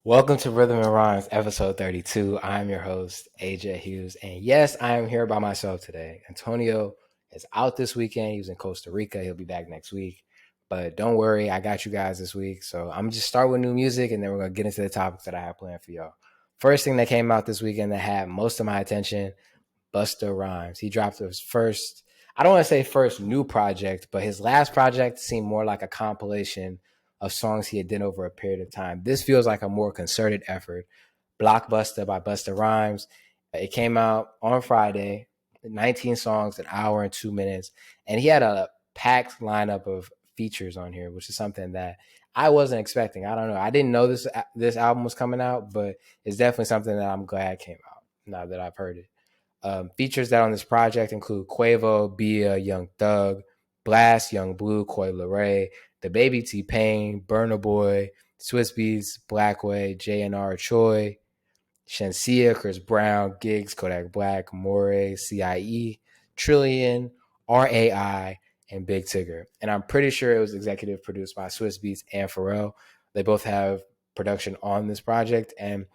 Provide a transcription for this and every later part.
Welcome to Rhythm and Rhymes, episode 32. I'm your host, AJ Hughes. And yes, I am here by myself today. Antonio is out this weekend. He was in Costa Rica. He'll be back next week. But don't worry, I got you guys this week. So I'm just start with new music and then we're going to get into the topics that I have planned for y'all. First thing that came out this weekend that had most of my attention, Busta Rhymes. He dropped his first, I don't want to say first new project, but his last project seemed more like a compilation of songs he had done over a period of time. This feels like a more concerted effort. Blockbusta by Busta Rhymes. It came out on Friday, 19 songs, an hour and 2 minutes. And he had a packed lineup of features on here, which is something that I wasn't expecting. I don't know. I didn't know this album was coming out, but it's definitely something that I'm glad came out now that I've heard it. Features that on this project include Quavo, Bia, Young Thug, Blast, Young Blue, Coi Leray, The Baby T-Pain, Burna Boy, Swiss Beats, Blackway, JNR Choi, Shensia, Chris Brown, Giggs, Kodak Black, Moray, CIE, Trillion, RAI, and Big Tigger. And I'm pretty sure it was executive produced by Swiss Beats and Pharrell. They both have production on this project. And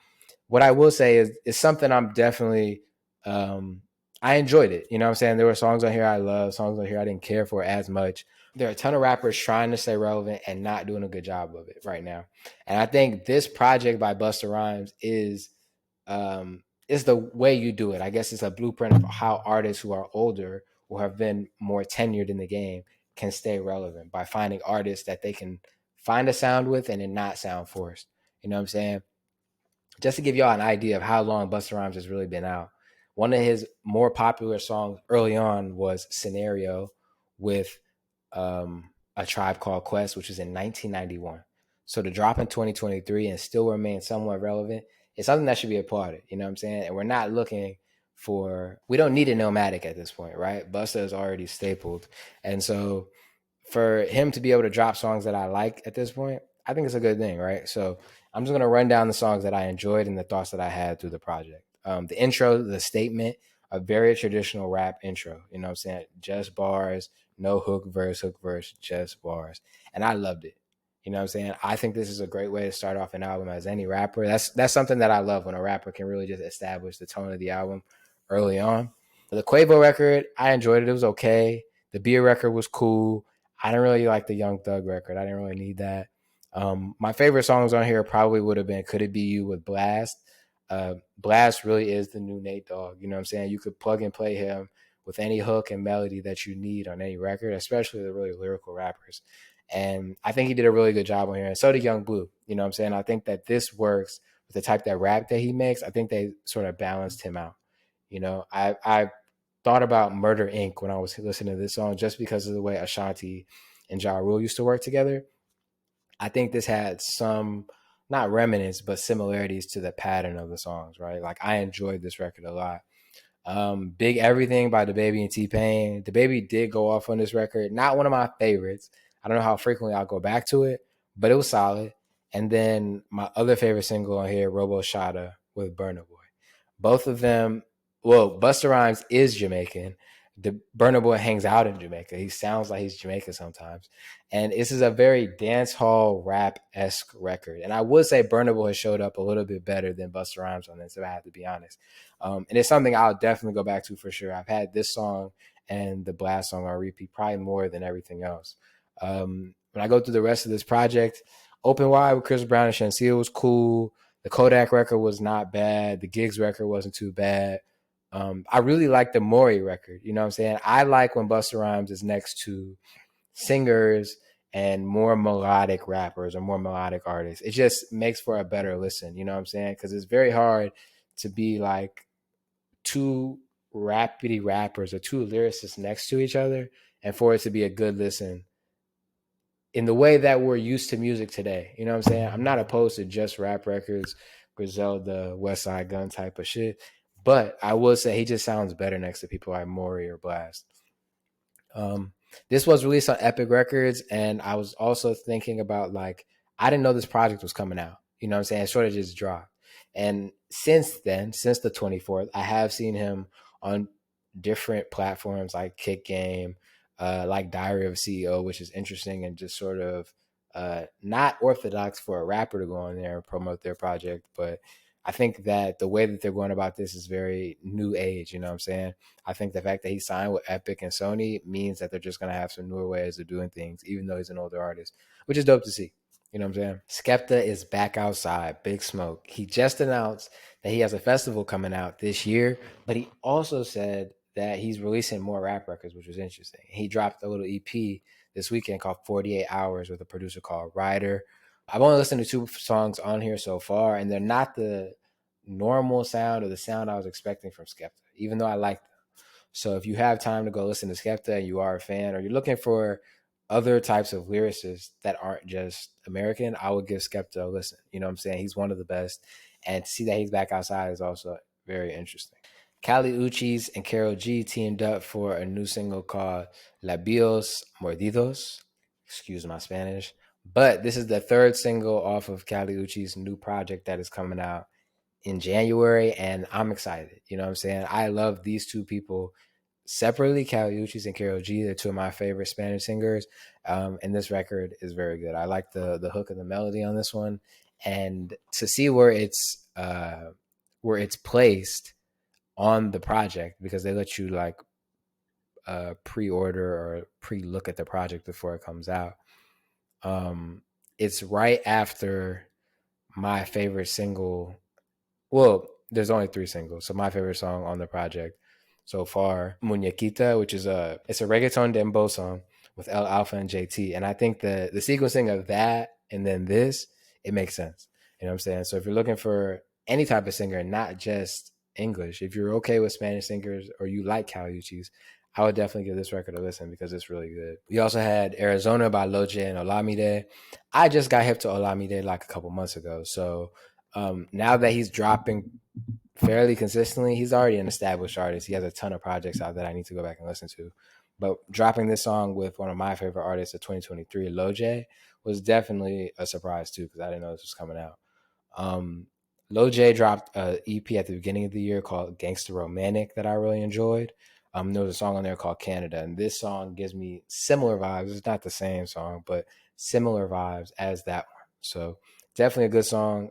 what I will say is it's something I'm definitely I enjoyed it. You know what I'm saying? There were songs on here I love, songs on here I didn't care for as much. There are a ton of rappers trying to stay relevant and not doing a good job of it right now. And I think this project by Busta Rhymes is the way you do it. I guess it's a blueprint of how artists who are older or have been more tenured in the game can stay relevant by finding artists that they can find a sound with and it not sound forced. You know what I'm saying? Just to give y'all an idea of how long Busta Rhymes has really been out, one of his more popular songs early on was Scenario with A Tribe Called Quest, which was in 1991. So to drop in 2023 and still remain somewhat relevant is something that should be applauded. You know what I'm saying? And we're not looking we don't need a nomadic at this point, right? Busta is already stapled. And so for him to be able to drop songs that I like at this point, I think it's a good thing, right? So I'm just gonna run down the songs that I enjoyed and the thoughts that I had through the project. The intro, the statement, a very traditional rap intro. You know what I'm saying? Just bars, no hook, verse, just bars. And I loved it. You know what I'm saying? I think this is a great way to start off an album as any rapper. That's something that I love when a rapper can really just establish the tone of the album early on. The Quavo record, I enjoyed it. It was okay. The Beer record was cool. I didn't really like the Young Thug record. I didn't really need that. My favorite songs on here probably would have been Could It Be You with Blast. Blast really is the new Nate Dogg. You know what I'm saying? You could plug and play him with any hook and melody that you need on any record, especially the really lyrical rappers. And I think he did a really good job on here. And so did Young Blue. You know what I'm saying? I think that this works with the type that rap that he makes. I think they sort of balanced him out. You know, I thought about Murder Inc. when I was listening to this song just because of the way Ashanti and Ja Rule used to work together. I think this had some, not remnants, but similarities to the pattern of the songs, right? Like I enjoyed this record a lot. Big Everything by The Baby and T-Pain. The Baby did go off on this record. Not one of my favorites. I don't know how frequently I'll go back to it, but it was solid. And then my other favorite single on here, Robo Shada with Burna Boy. Both of them, well, Busta Rhymes is Jamaican. The Burna Boy hangs out in Jamaica. He sounds like he's Jamaican sometimes. And this is a very dance hall rap esque record. And I would say Burna Boy showed up a little bit better than Busta Rhymes on this, if I have to be honest. And it's something I'll definitely go back to for sure. I've had this song and the Blast song on repeat probably more than everything else. When I go through the rest of this project, Open Wide with Chris Brown and Shensia was cool. The Kodak record was not bad. The Giggs record wasn't too bad. I really like the Maury record. You know what I'm saying? I like when Busta Rhymes is next to singers and more melodic rappers or more melodic artists. It just makes for a better listen. You know what I'm saying? Because it's very hard to be like two rapidy rappers or two lyricists next to each other and for it to be a good listen in the way that we're used to music today. You know what I'm saying? I'm not opposed to just rap records, Griselda, West Side Gun type of shit. But I will say he just sounds better next to people like Maury or Blast. This was released on Epic Records, and I was also thinking about like I didn't know this project was coming out. You know what I'm saying? It sort of just dropped. And since then, since the 24th, I have seen him on different platforms like Kick Game, like Diary of a CEO, which is interesting and just sort of not orthodox for a rapper to go on there and promote their project, but I think that the way that they're going about this is very new age. You know what I'm saying? I think the fact that he signed with Epic and Sony means that they're just going to have some newer ways of doing things, even though he's an older artist, which is dope to see. You know what I'm saying? Skepta is back outside, Big Smoke. He just announced that he has a festival coming out this year, but he also said that he's releasing more rap records, which was interesting. He dropped a little EP this weekend called 48 Hours with a producer called Ryder. I've only listened to 2 songs on here so far, and they're not the normal sound or the sound I was expecting from Skepta, even though I like them. So if you have time to go listen to Skepta and you are a fan, or you're looking for other types of lyricists that aren't just American, I would give Skepta a listen. You know what I'm saying? He's one of the best. And to see that he's back outside is also very interesting. Kali Uchis and Karol G teamed up for a new single called Labios Mordidos. Excuse my Spanish. But this is the 3rd single off of Kali Uchis' new project that is coming out in January, and I'm excited. You know what I'm saying? I love these 2 people separately, Kali Uchis and Karol G. They're 2 of my favorite Spanish singers, and this record is very good. I like the hook and the melody on this one, and to see where it's placed on the project, because they let you like pre-order or pre-look at the project before it comes out. It's right after my favorite single. Well, there's only 3 singles, so my favorite song on the project so far, Muñequita, which is it's a reggaeton dembow song with El Alfa and JT, and I think the sequencing of that and then this, it makes sense. You know what I'm saying? So if you're looking for any type of singer, not just English, if you're okay with Spanish singers or you like Kali Uchis, I would definitely give this record a listen because it's really good. We also had Arizona by Lojay and Olamide. I just got hip to Olamide like a couple months ago, so now that he's dropping fairly consistently, he's already an established artist. He has a ton of projects out that I need to go back and listen to. But dropping this song with one of my favorite artists of 2023, Lojay, was definitely a surprise too, because I didn't know this was coming out. Lojay dropped an EP at the beginning of the year called Gangsta Romantic that I really enjoyed. There was a song on there called Canada, and this song gives me similar vibes. It's not the same song, but similar vibes as that one. So definitely a good song.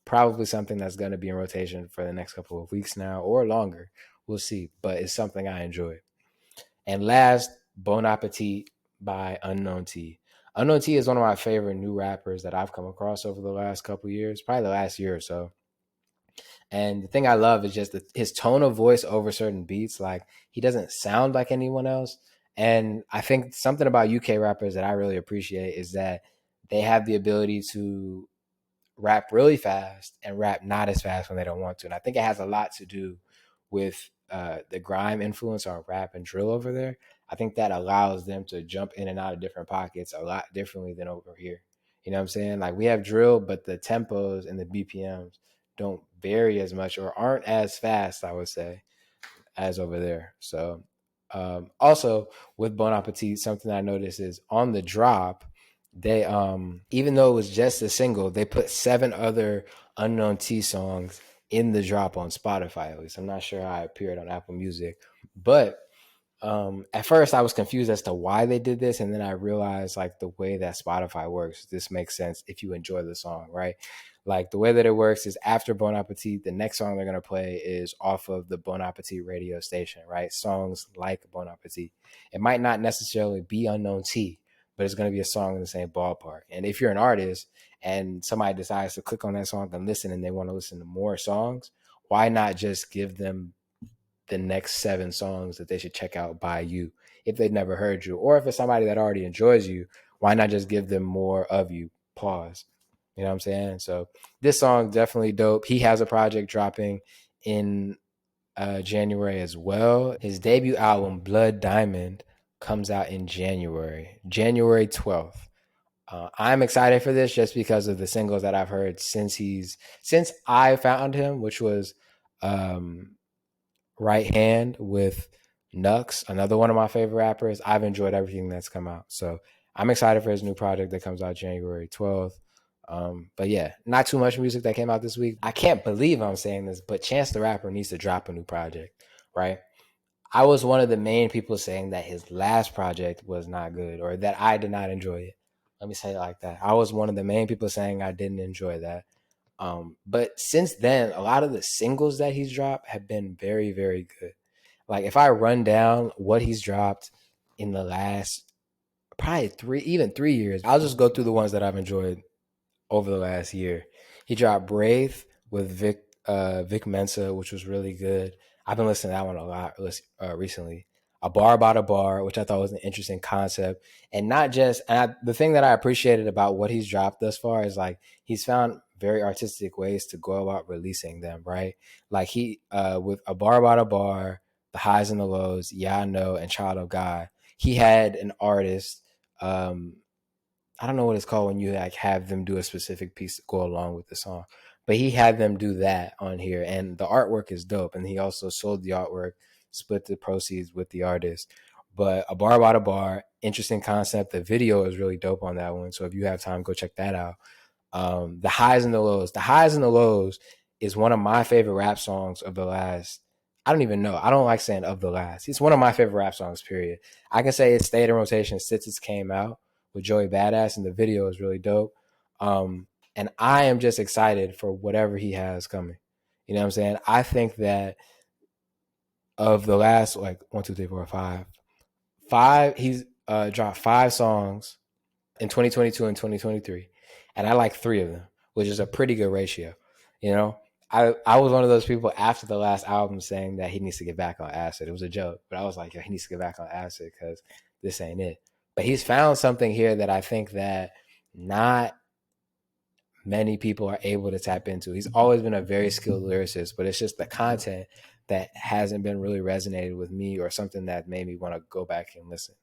Probably something that's going to be in rotation for the next couple of weeks now or longer. We'll see, but it's something I enjoy. And last, Bon Appetit by Unknown T. Unknown T is one of my favorite new rappers that I've come across over the last couple of years, probably the last year or so. And the thing I love is just his tone of voice over certain beats. Like, he doesn't sound like anyone else. And I think something about UK rappers that I really appreciate is that they have the ability to rap really fast and rap not as fast when they don't want to. And I think it has a lot to do with the grime influence on rap and drill over there. I think that allows them to jump in and out of different pockets a lot differently than over here. You know what I'm saying? Like, we have drill, but the tempos and the BPMs don't vary as much or aren't as fast, I would say, as over there. So also with Bon Appetit, something I noticed is on the drop, they even though it was just a single, they put 7 other Unknown T songs in the drop on Spotify. At least I'm not sure how it appeared on Apple Music, but at first I was confused as to why they did this, and then I realized, like, the way that Spotify works, this makes sense if you enjoy the song, right? Like, the way that it works is after Bon Appetit, the next song they're going to play is off of the Bon Appetit radio station, right? Songs like Bon Appetit. It might not necessarily be Unknown T, but it's going to be a song in the same ballpark. And if you're an artist and somebody decides to click on that song and listen, and they want to listen to more songs, why not just give them the next 7 songs that they should check out by you if they've never heard you? Or if it's somebody that already enjoys you, why not just give them more of you? Pause. You know what I'm saying? So this song definitely dope. He has a project dropping in January as well. His debut album, Blood Diamond, comes out in January 12th. I'm excited for this just because of the singles that I've heard since I found him, which was Right Hand with Nux, another one of my favorite rappers. I've enjoyed everything that's come out. So I'm excited for his new project that comes out January 12th. But yeah, not too much music that came out this week. I can't believe I'm saying this, but Chance the Rapper needs to drop a new project, right? I was one of the main people saying that his last project was not good or that I did not enjoy it. Let me say it like that. I was one of the main people saying I didn't enjoy that. But since then, a lot of the singles that he's dropped have been very, very good. Like if I run down what he's dropped in the last probably 3 years, I'll just go through the ones that I've enjoyed over the last year. He dropped Brave with Vic Mensa, which was really good. I've been listening to that one a lot recently. A Bar About a Bar, which I thought was an interesting concept. And not just, the thing that I appreciated about what he's dropped thus far is like he's found very artistic ways to go about releasing them, right? Like he, with A Bar About a Bar, The Highs and the Lows, Yeah I Know, and Child of God, he had an artist, I don't know what it's called when you like have them do a specific piece to go along with the song, but he had them do that on here, and the artwork is dope. And he also sold the artwork, split the proceeds with the artist. But A Bar About a Bar, interesting concept. The video is really dope on that one, so if you have time, go check that out. The Highs and the Lows. The Highs and the Lows is one of my favorite rap songs of the last. I don't even know. I don't like saying of the last. It's one of my favorite rap songs, period. I can say it stayed in rotation since it came out with Joey Badass, and the video is really dope. And I am just excited for whatever he has coming. You know what I'm saying? I think that of the last like 5, he's dropped 5 songs in 2022 and 2023, and I like 3 of them, which is a pretty good ratio. You know, I was one of those people after the last album saying that he needs to get back on acid. It was a joke, but I was like, yo, he needs to get back on acid because this ain't it. But he's found something here that I think that not many people are able to tap into. He's always been a very skilled lyricist, but it's just the content that hasn't been really resonated with me, or something that made me want to go back and listen.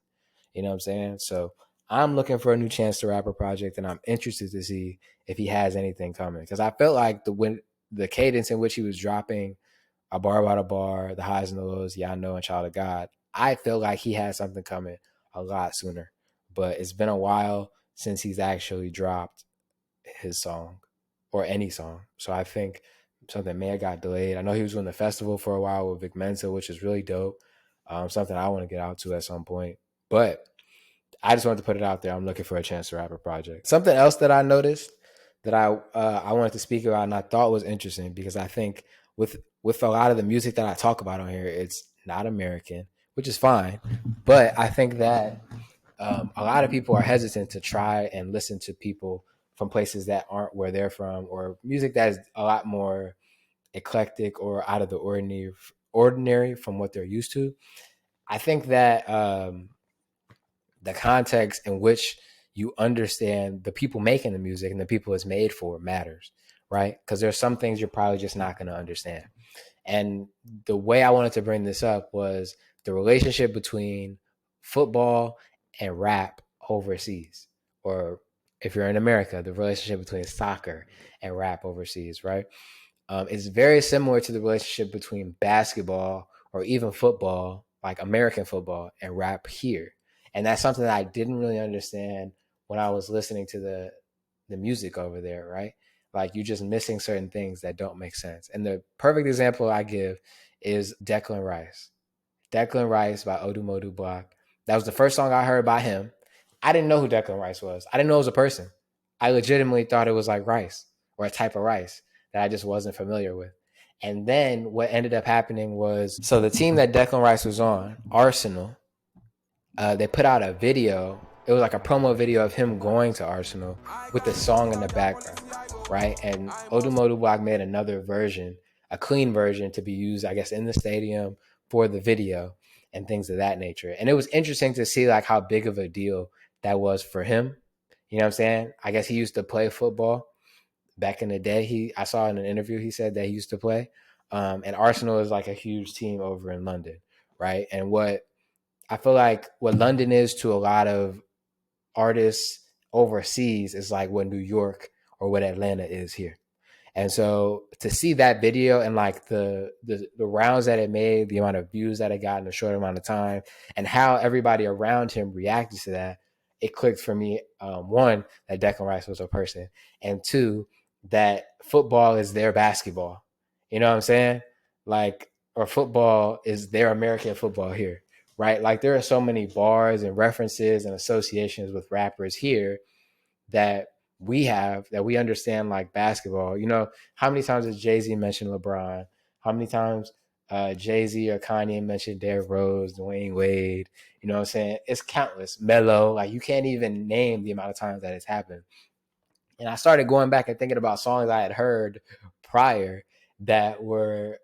You know what I'm saying? So I'm looking for a new Chance the Rapper project, and I'm interested to see if he has anything coming, because I felt like the cadence in which he was dropping A Bar About a Bar, The Highs and the Lows, Yeah I Know, and Child of God, I feel like he had something coming a lot sooner. But it's been a while since he's actually dropped his song or any song. So I think something may have got delayed. I know he was doing the festival for a while with Vic Mensa, which is really dope. Something I want to get out to at some point. But I just wanted to put it out there. I'm looking for a Chance the Rapper project. Something else that I noticed that I wanted to speak about and I thought was interesting, because I think with a lot of the music that I talk about on here, it's not American, which is fine. But I think that a lot of people are hesitant to try and listen to people from places that aren't where they're from, or music that is a lot more eclectic or out of the ordinary from what they're used to. I think that the context in which you understand the people making the music and the people it's made for matters, right? Because there's some things you're probably just not going to understand. And the way I wanted to bring this up was the relationship between football and rap overseas, or if you're in America, the relationship between soccer and rap overseas, right? It's very similar to the relationship between basketball or even football, like American football, and rap here. And that's something that I didn't really understand when I was listening to the music over there, right? Like you're just missing certain things that don't make sense. And the perfect example I give is Declan Rice. Declan Rice by Odumodu Block. That was the first song I heard by him. I didn't know who Declan Rice was. I didn't know it was a person. I legitimately thought it was like rice, or a type of rice that I just wasn't familiar with. And then what ended up happening was, so the team that Declan Rice was on, Arsenal, they put out a video. It was like a promo video of him going to Arsenal with the song in the background, right? And Odumodu Block made another version, a clean version, to be used, I guess, in the stadium for the video and things of that nature. And it was interesting to see like how big of a deal that was for him. You know what I'm saying? I guess he used to play football back in the day. I saw in an interview he said that he used to play. And Arsenal is like a huge team over in London, right? And what I feel like what London is to a lot of artists overseas is like what New York or what Atlanta is here. And so to see that video and like the rounds that it made, the amount of views that it got in a short amount of time, and how everybody around him reacted to that, it clicked for me. One, that Declan Rice was a person, and two, that football is their basketball. You know what I'm saying? Like, or football is their American football here, right? Like there are so many bars and references and associations with rappers here that we have, that we understand like basketball. You know, how many times has Jay-Z mentioned LeBron? How many times Jay-Z or Kanye mentioned Derrick Rose, Dwayne Wade? You know what I'm saying? It's countless. Melo, like you can't even name the amount of times that it's happened. And I started going back and thinking about songs I had heard prior that were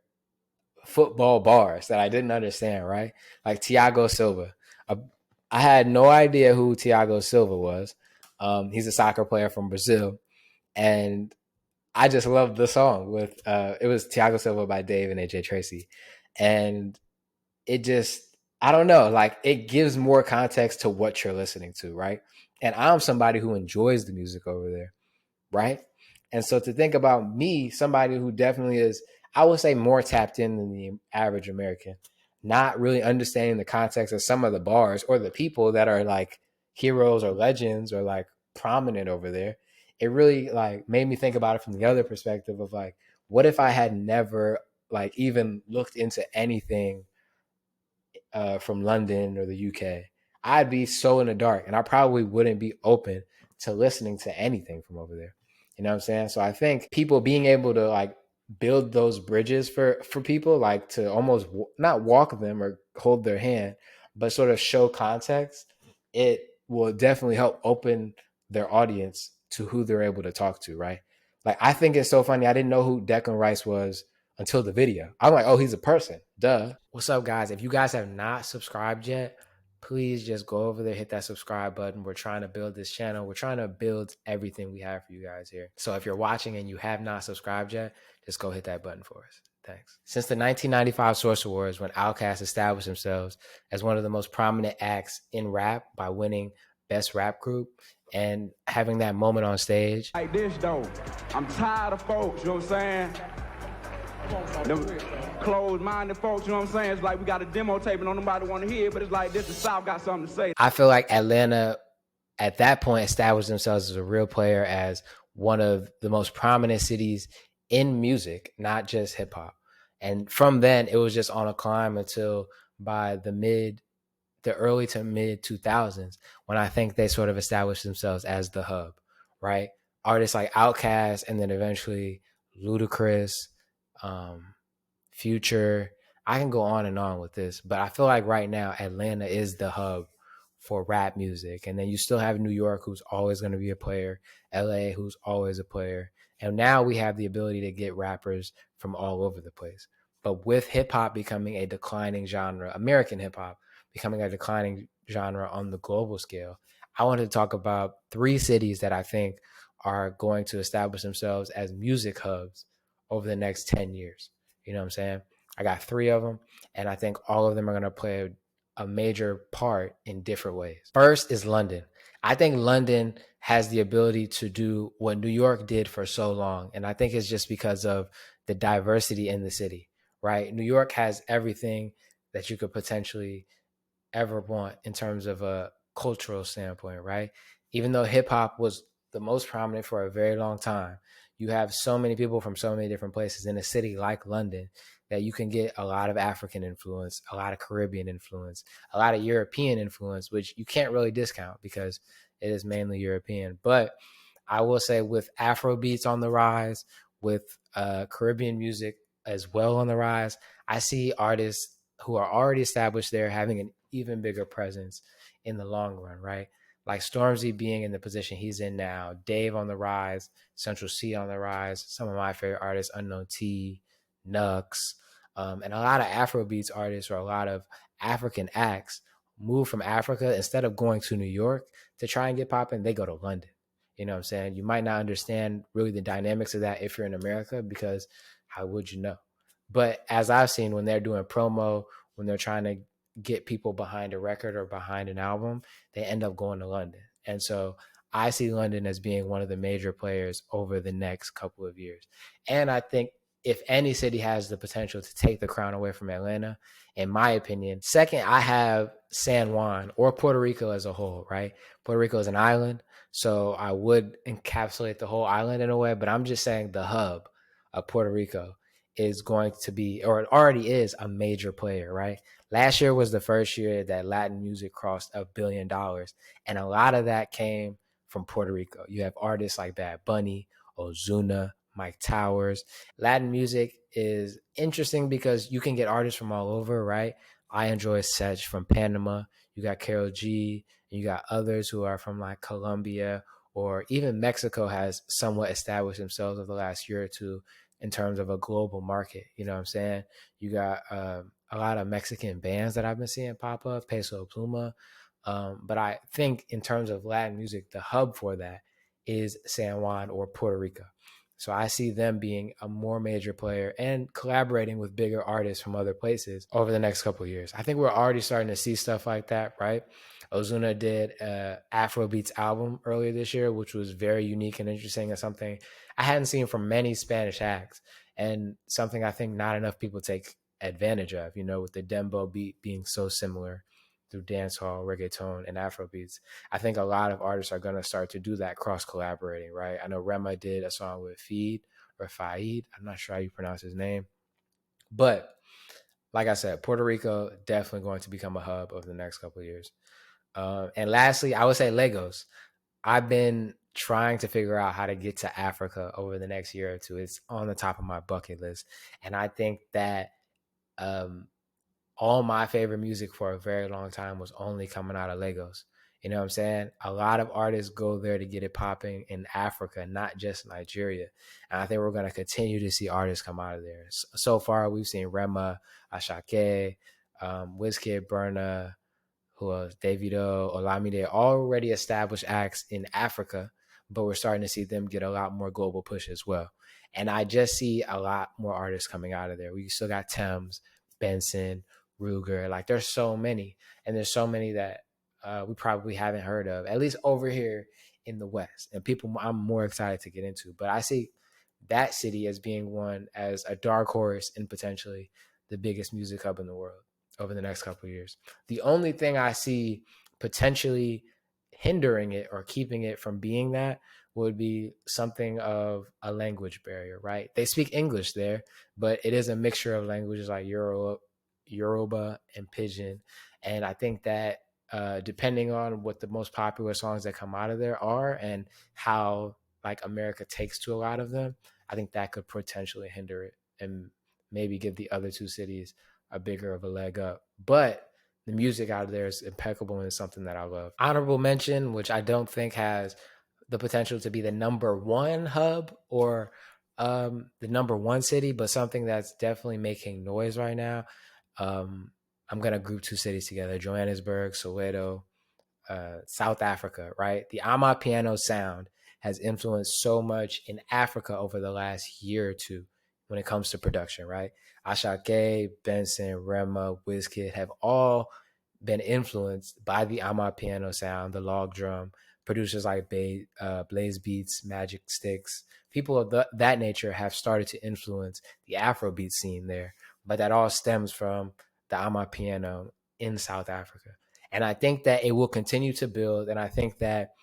football bars that I didn't understand, right? Like Thiago Silva. I had no idea who Thiago Silva was. He's a soccer player from Brazil. And I just loved the song with it was Thiago Silva by Dave and AJ Tracy. And it just, I don't know, like it gives more context to what you're listening to, right? And I'm somebody who enjoys the music over there, right? And so to think about me, somebody who definitely is, I would say, more tapped in than the average American, not really understanding the context of some of the bars or the people that are like heroes or legends or like prominent over there, it really like made me think about it from the other perspective of like, what if I had never like even looked into anything from London or the UK? I'd be so in the dark and I probably wouldn't be open to listening to anything from over there. You know what I'm saying? So I think people being able to like build those bridges for people, like to almost not walk them or hold their hand, but sort of show context, it will definitely help open their audience to who they're able to talk to, right? Like I think it's so funny. I didn't know who Declan Rice was until the video. I'm like, oh, he's a person. Duh. What's up, guys? If you guys have not subscribed yet, please just go over there, hit that subscribe button. We're trying to build this channel. We're trying to build everything we have for you guys here. So if you're watching and you have not subscribed yet, just go hit that button for us. Thanks. Since the 1995 Source Awards, when Outkast established themselves as one of the most prominent acts in rap by winning Best Rap Group and having that moment on stage. Like this, though. I'm tired of folks, you know what I'm saying? Them closed-minded folks, you know what I'm saying? It's like we got a demo tape and nobody want to hear it, but it's like this, the South got something to say. I feel like Atlanta, at that point, established themselves as a real player, as one of the most prominent cities in music, not just hip-hop. And from then, it was just on a climb until by the early to mid 2000s, when I think they sort of established themselves as the hub, right? Artists like Outkast and then eventually Ludacris, Future. I can go on and on with this, but I feel like right now Atlanta is the hub for rap music. And then you still have New York, who's always going to be a player, LA, who's always a player. And now we have the ability to get rappers from all over the place. But with hip hop becoming a declining genre, American hip hop becoming a declining genre on the global scale, I wanted to talk about 3 cities that I think are going to establish themselves as music hubs over the next 10 years. You know what I'm saying? I got 3 of them, and I think all of them are going to play a major part in different ways. First is London. I think London has the ability to do what New York did for so long, and I think it's just because of the diversity in the city, right? New York has everything that you could potentially ever want in terms of a cultural standpoint, right? Even though hip hop was the most prominent for a very long time, you have so many people from so many different places in a city like London that you can get a lot of African influence, a lot of Caribbean influence, a lot of European influence, which you can't really discount because it is mainly European. But I will say with Afro beats on the rise, with Caribbean music as well on the rise, I see artists who are already established there having an even bigger presence in the long run, right? Like Stormzy being in the position he's in now, Dave on the rise, Central C on the rise, some of my favorite artists, Unknown T, Nux, and a lot of Afrobeats artists or a lot of African acts move from Africa. Instead of going to New York to try and get popping, they go to London. You know what I'm saying? You might not understand really the dynamics of that if you're in America, because how would you know? But as I've seen, when they're doing promo, when they're trying to get people behind a record or behind an album, they end up going to London. And so I see London as being one of the major players over the next couple of years. And I think if any city has the potential to take the crown away from Atlanta, in my opinion, second, I have San Juan or Puerto Rico as a whole, right? Puerto Rico is an island, so I would encapsulate the whole island in a way, but I'm just saying the hub of Puerto Rico is going to be, or it already is, a major player, right? Last year was the first year that Latin music crossed $1 billion. And a lot of that came from Puerto Rico. You have artists like Bad Bunny, Ozuna, Mike Towers. Latin music is interesting because you can get artists from all over, right? I enjoy Sech from Panama. You got Karol G, and you got others who are from like Colombia, or even Mexico has somewhat established themselves over the last year or two in terms of a global market. You know what I'm saying? You got a lot of Mexican bands that I've been seeing pop up, Peso Pluma. But I think in terms of Latin music, the hub for that is San Juan or Puerto Rico. So I see them being a more major player and collaborating with bigger artists from other places over the next couple of years. I think we're already starting to see stuff like that, right? Ozuna did an Afrobeats album earlier this year, which was very unique and interesting, and something I hadn't seen from many Spanish acts, and something I think not enough people take advantage of, with the dembo beat being so similar through dancehall, reggaeton, and Afrobeats. I think a lot of artists are going to start to do that cross collaborating, right? I know Rema did a song with Feed or Faid. I'm not sure how you pronounce his name. But like I said, Puerto Rico definitely going to become a hub over the next couple of years. And lastly, I would say Lagos. I've been trying to figure out how to get to Africa over the next year or two. It's on the top of my bucket list. And I think that all my favorite music for a very long time was only coming out of Lagos. You know what I'm saying? A lot of artists go there to get it popping in Africa, not just Nigeria. And I think we're going to continue to see artists come out of there. So far, we've seen Rema, Ashake, Wizkid, Burna, who else? Davido, Olamide, already established acts in Africa, but we're starting to see them get a lot more global push as well. And I just see a lot more artists coming out of there. We still got Thames, Benson, Ruger. Like there's so many, and there's so many that we probably haven't heard of, at least over here in the West. And people I'm more excited to get into. But I see that city as being one as a dark horse and potentially the biggest music hub in the world over the next couple of years. The only thing I see potentially hindering it or keeping it from being that would be something of a language barrier, right? They speak English there, but it is a mixture of languages like Yoruba and Pidgin. And I think that depending on what the most popular songs that come out of there are and how like America takes to a lot of them, I think that could potentially hinder it and maybe give the other two cities a bigger of a leg up. But the music out of there is impeccable and it's something that I love. Honorable mention, which I don't think has the potential to be the number one hub or the number one city, but something that's definitely making noise right now. I'm going to group two cities together, Johannesburg, Soweto, South Africa, right? The Amapiano sound has influenced so much in Africa over the last year or two when it comes to production, right? Ashake, Benson, Rema, Wizkid have all been influenced by the Amapiano sound, the log drum. Producers like Blaze Beats, Magic Sticks, people of that nature have started to influence the Afrobeat scene there. But that all stems from the Amapiano in South Africa. And I think that it will continue to build. And I think that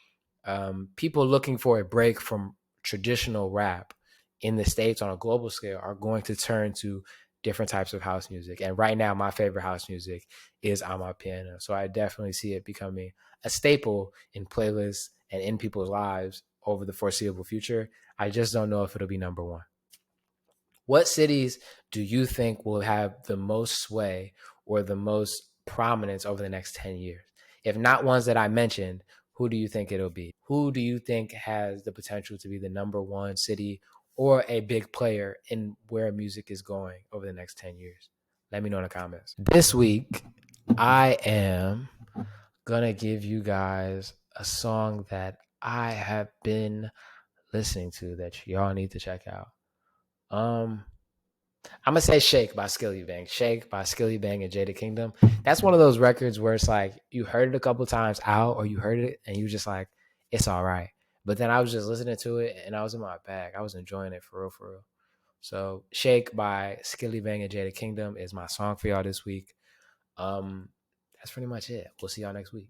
people looking for a break from traditional rap in the States on a global scale are going to turn to different types of house music. And right now, my favorite house music is Amapiano. So I definitely see it becoming a staple in playlists and in people's lives over the foreseeable future. I just don't know if it'll be number one. What cities do you think will have the most sway or the most prominence over the next 10 years? If not ones that I mentioned, who do you think it'll be? Who do you think has the potential to be the number one city or a big player in where music is going over the next 10 years? Let me know in the comments. This week, I am going to give you guys a song that I have been listening to that y'all need to check out. I'm gonna say Shake by Skillibang. Shake by Skillibang and Jada Kingdom. That's one of those records where it's like you heard it a couple times out or you heard it and you just like, it's all right. But then I was just listening to it and I was in my bag. I was enjoying it for real, for real. So Shake by Skillibang and Jada Kingdom is my song for y'all this week. That's pretty much it. We'll see y'all next week.